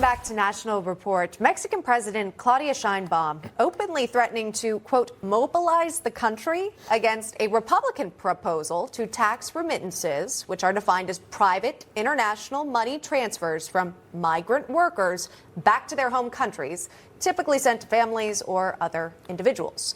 back to National Report. Mexican President Claudia Sheinbaum openly threatening to, quote, mobilize the country against a Republican proposal to tax remittances, which are defined as private international money transfers from migrant workers back to their home countries, typically sent to families or other individuals.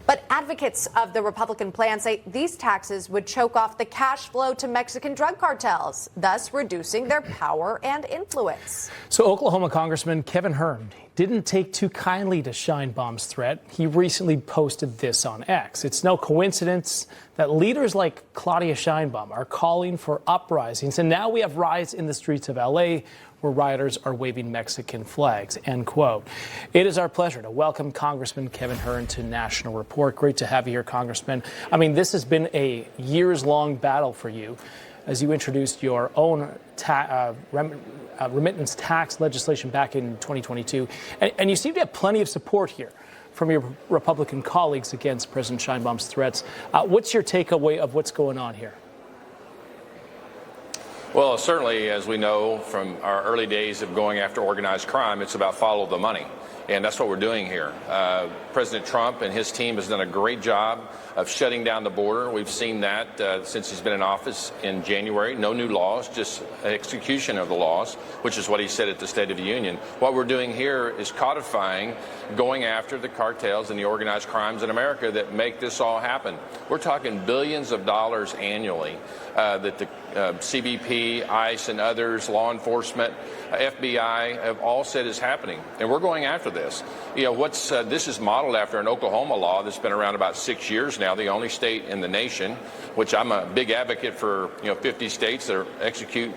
But advocates of the Republican plan say these taxes would choke off the cash flow to Mexican drug cartels, thus reducing their power and influence. So Oklahoma Congressman Kevin Hern didn't take too kindly to Sheinbaum's threat. He recently posted this on X. It's no coincidence that leaders like Claudia Sheinbaum are calling for uprisings, and now we have riots in the streets of L.A. where rioters are waving Mexican flags, end quote. It is our pleasure to welcome Congressman Kevin Hern to National Report. Great to have you here, Congressman. I mean, this has been a years-long battle for you as you introduced your own remittance tax legislation back in 2022. And you seem to have plenty of support here from your Republican colleagues against President Sheinbaum's threats. What's your takeaway of what's going on here? Well, certainly, as we know from our early days of going after organized crime, it's about follow the money. And that's what we're doing here. President Trump and his team has done a great job of shutting down the border. We've seen that since he's been in office in January. No new laws, just execution of the laws, which is what he said at the State of the Union. What we're doing here is codifying, going after the cartels and the organized crimes in America that make this all happen. We're talking billions of dollars annually that the CBP, ICE, and others, law enforcement, FBI, have all said is happening. And we're going after this. You know, this is modeled after an Oklahoma law that's been around about 6 years now, the only state in the nation, which I'm a big advocate for, 50 states that execute,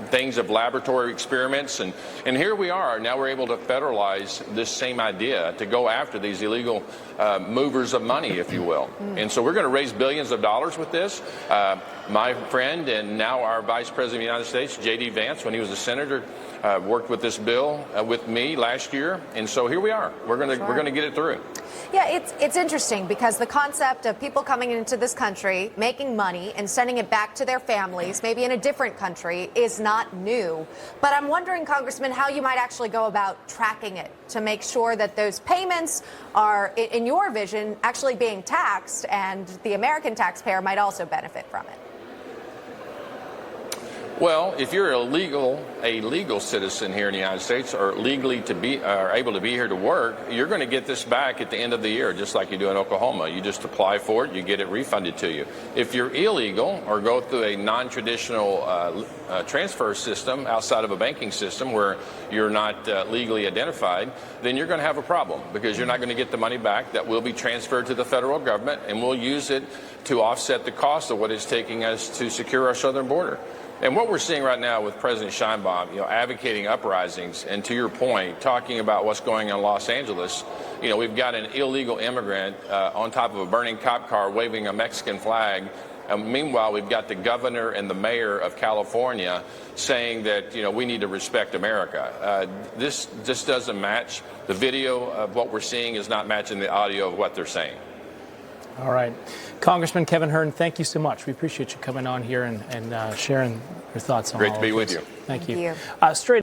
things of laboratory experiments. And here we are. Now we're able to federalize this same idea to go after these illegal movers of money, if you will. And so we're going to raise billions of dollars with this. My friend and now our Vice President of the United States, J.D. Vance, when he was a senator, worked with this bill with me last year. And so here we are. We're going to get it through. Yeah, it's interesting because the concept of people coming into this country, making money and sending it back to their families, maybe in a different country, is not new. But I'm wondering, Congressman, how you might actually go about tracking it to make sure that those payments are, in your vision, actually being taxed and the American taxpayer might also benefit from it. Well, if you're a legal citizen here in the United States or legally able to be here to work, you're going to get this back at the end of the year, just like you do in Oklahoma. You just apply for it, you get it refunded to you. If you're illegal or go through a non-traditional transfer system outside of a banking system where you're not legally identified, then you're going to have a problem because you're not going to get the money back. That will be transferred to the federal government, and we'll use it to offset the cost of what it's taking us to secure our southern border. And what we're seeing right now with President Sheinbaum, advocating uprisings, and to your point, talking about what's going on in Los Angeles, we've got an illegal immigrant on top of a burning cop car waving a Mexican flag. And meanwhile, we've got the governor and the mayor of California saying that, we need to respect America. This just doesn't match. The video of what we're seeing is not matching the audio of what they're saying. All right. Congressman Kevin Hern, thank you so much. We appreciate you coming on here and sharing your thoughts on all of this. Great to be with you. Thank you. Thank you. Straight